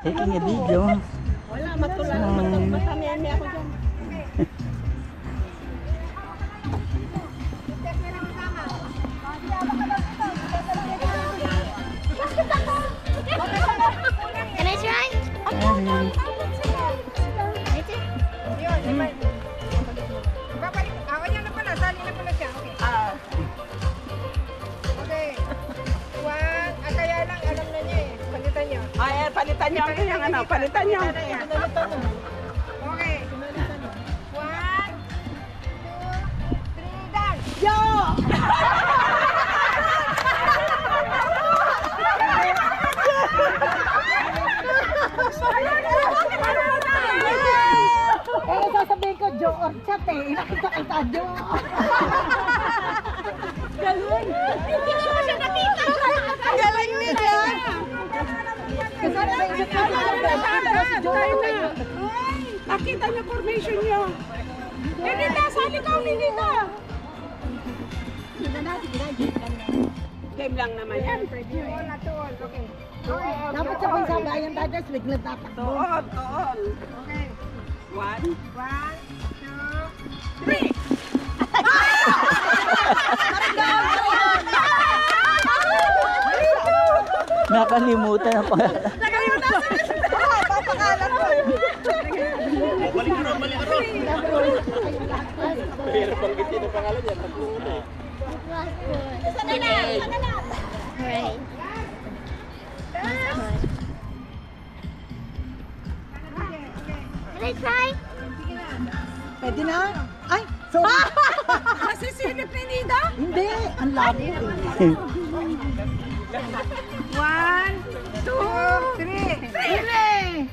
Taking a video. Wala, matulang. Matamiyami ako dyan. Can I try? Ayan na pala, sali na pala siya. Okay. Okay. One, kaya lang, alam na niya eh. Palitan niyo. Ay, palitan niyo yung ano, palitan niyo. Okay. One, two, three, dance! Yo! Eh, sasabihin ko, Jo or Chat eh. Nakita-kita, Jo. Galing! Hindi ko siya nakita. Galing nila! Kasi naisip ko, si Jo na Nakita niyo formation niyo. Ninita, sali ka, Ninita! Game lang naman yan. All at all. Okay. dapat sabay-sabayan tayo, tapos biglang tatakbo. Toon, toon. Okay. One. One, two, Three! Nakalimutan na pala. Papakalan ko. Balik ka ron, balik ka ron. Pero banggitin ang pangalan niya. Sana na. Right. Can I try? Pwede na? Ay, sorry. Masisilip ni Nida? Hindi, ang labo. one, two, three. Three!